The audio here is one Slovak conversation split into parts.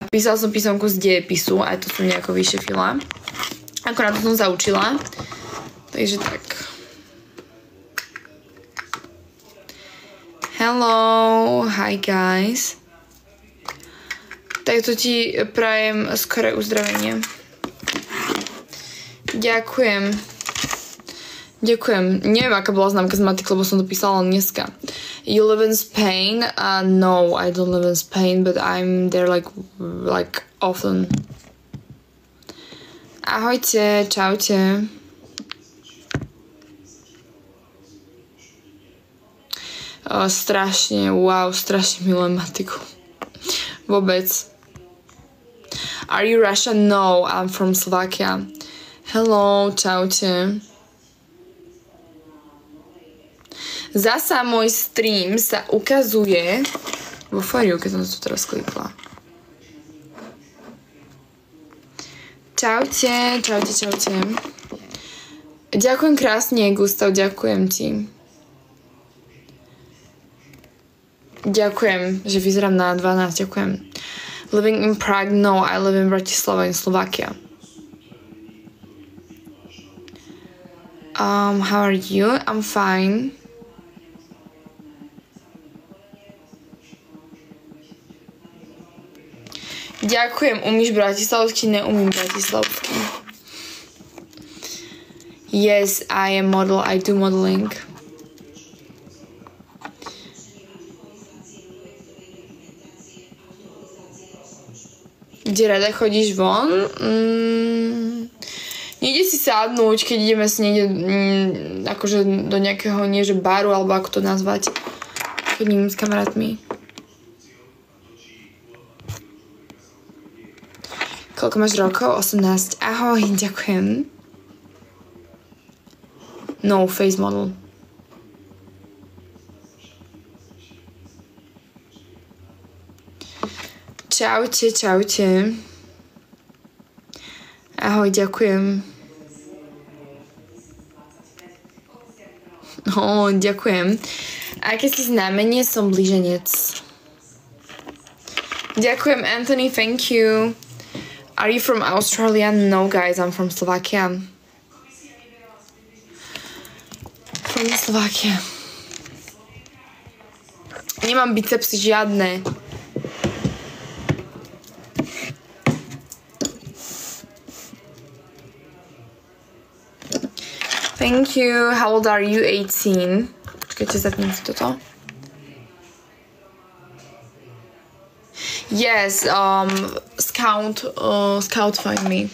Písala som písomku z dejepisu, aj to som nejako vyšefila. Akorát to som zaučila. Takže tak. Hello, hi guys. Tak to ti prajem skoré uzdravenie. Ďakujem. Neviem, aká bola známka z matiky, lebo som to písala dneska. You live in Spain? No, I don't live in Spain, but I'm there like often. Ahojte, čaute. Strašne milujem matiku. Vôbec. Are you Russian? No, I'm from Slovakia. Hello, čaute. Zasa môj stream sa ukazuje vo Fariu, keď som to teraz klikla. Čaute. Ďakujem krásne, Gustav, ďakujem ti. Ďakujem, že vyzerám na 12, ďakujem. Living in Prague? No, I live in Bratislava in Slovakia. How are you? I'm fine. Ďakujem, umíš bratislavský? Neumím bratislavský. Yes, I am model, I do modeling. Kde rada chodíš von? Niekde si sadnúť, keď ideme si niekde akože do nejakého, nie že baru, alebo ako to nazvať. Chodím s kamarátmi. Koľko máš rokov? 18. Ahoj, ďakujem. No, face model. Čaute. Ahoj, ďakujem. Ďakujem. A keď si znamenie, som blíženec. Ďakujem, Anthony, thank you. Are you from Australia? No, guys, I'm from Slovakia. From Slovakia. Nemám bicepsy žiadne. Thank you. How old are you? 18. Počkajte, zapnem si toto. Yes, Scout find me.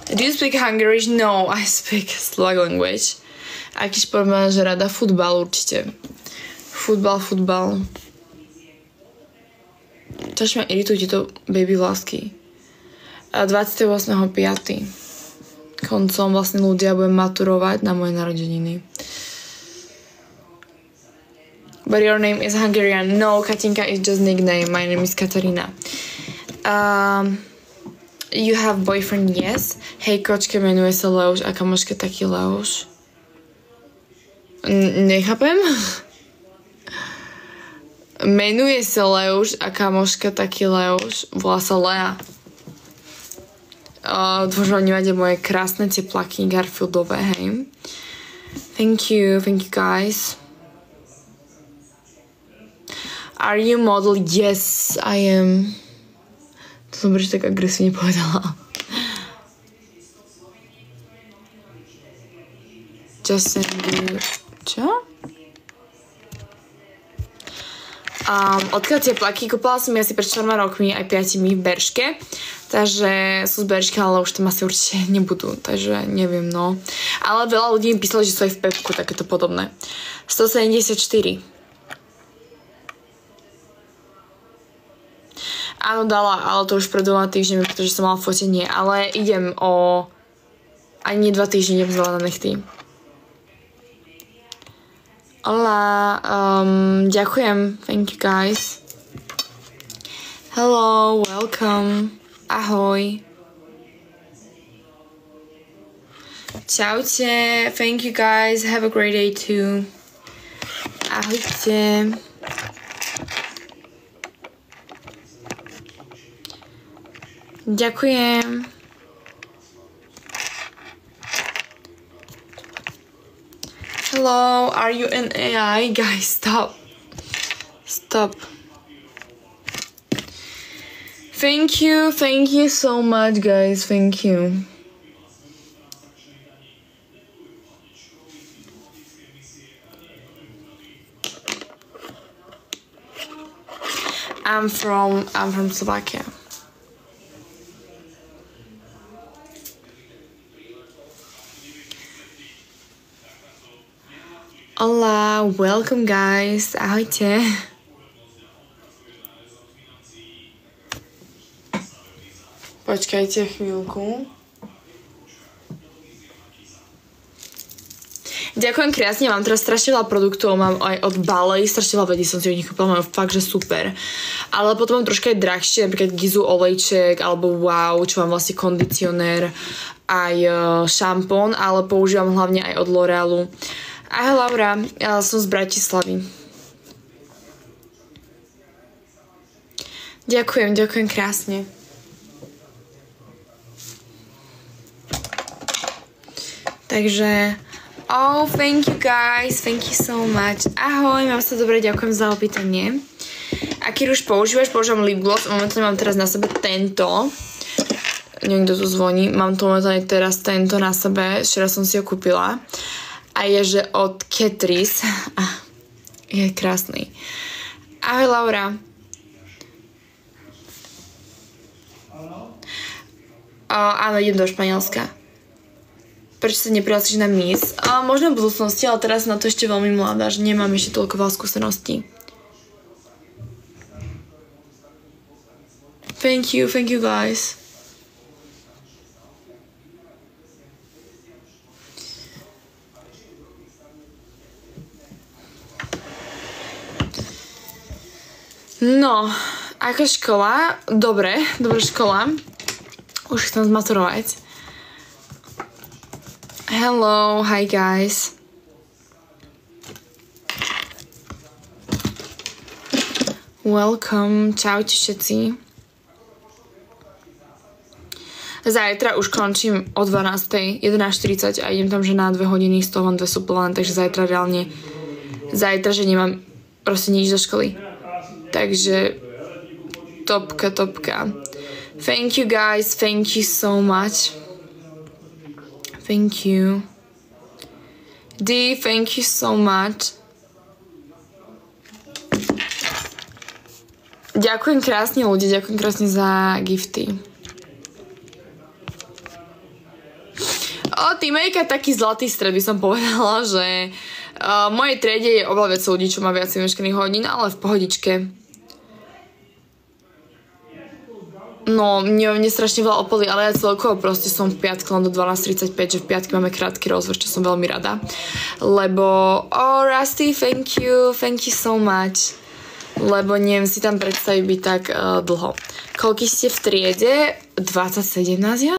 Do you speak Hungarian? No, I speak Slovak language. Aký šport máš rada? Futbal určite. Futbal. Čaž ma iritujú tieto baby lásky. 28.5. Koncom vlastne ľudia budem maturovať na moje narodeniny. But your name is Hungarian. No, Katinka is just nickname. My name is Katarina. You have boyfriend? Yes. Hej, kočke, menuje sa Leoš a kamoška taký Leoš. Nechápem? Menuje sa Leoš a kamoška taký Leoš. Volá sa Lea. Dôžu vám nevadí moje krásne teplaky Garfieldové, hej. Thank you guys. Are you model? Yes, I am. To som prečo tak agresívne povedala. Just send you... Čo? Odkiaľ tie plaky? Kúpala som ja asi pred 4 rokmi aj 5 v Berške. Takže sú z Beršky, ale už tam asi určite nebudú. Takže neviem, no. Ale veľa ľudí mi písalo, že sú aj v Pepku, takéto podobné. 174. Áno, dala, ale to už pred 2 týždňami, pretože som mala fotenie. Ale idem o... Ani 2 týždne idem zvala na nechty. Hola, ďakujem. Thank you, guys. Hello, welcome. Ahoj. Čaute. Thank you, guys. Have a great day, too. Ahojte. Ďakujem. Hello, are you an AI? Guys, stop. Stop. Thank you so much, guys. Thank you. I'm from Slovakia. Hola, welcome guys. Ahojte. Počkajte chvíľku. Ďakujem krásne, mám teraz strašne veľa produktov, mám aj od Balej, strašne veľa vedí som si od nich kúpila, mám fakt, že super. Ale potom mám troška aj drahšie, napríklad Gizu olejček, alebo Wow, čo mám vlastne kondicionér, aj šampón, ale používam hlavne aj od L'Orealu. Ahoj Laura, ja som z Bratislavy. Ďakujem krásne. Takže, oh, thank you guys, thank you so much. Ahoj, mám sa dobre, ďakujem za opýtanie. Aký rúž používaš? Používam lip gloss, momentálne mám teraz na sebe tento. Neviem, kto tu zvoní, mám to momentálne teraz tento na sebe, včera som si ho kúpila. A je, že od Catrice. Je krásny. Ahoj Laura. Áno, idem do Španielska. Prečo sa neprihlásíš na Miss? Možno v budúcnosti, ale teraz na to ešte veľmi mladá, že nemám ešte toľko veľa skúseností. Thank you guys. No, aká škola? Dobre škola. Už chcem zmaturovať. Hello, hi guys. Welcome, čaute všetci. Zajtra už končím o 12:00, 11:40 a idem tam, že na 2 hodiny, z toho mám 2 suplementy, takže zajtra reálne, že nemám proste nič do školy. Takže topka. Thank you guys, thank you so much. Thank you. D, thank you so much. Ďakujem krásne ľudia, ďakujem krásne za gifty. Teammaker taký zlatý stred by som povedala, že v mojej triede je oveľa viac ľudí, čo má viac vymeškaných hodín, ale v pohodičke. No, mne strašne veľa opolí, ale ja celkovo proste som v piatku len do 12:35, že v piatky máme krátky rozvrh, čo som veľmi rada. Lebo, Rusty, thank you so much. Lebo neviem si tam predstaviť byť tak dlho. Koľko ste v triede? 27 nás ja?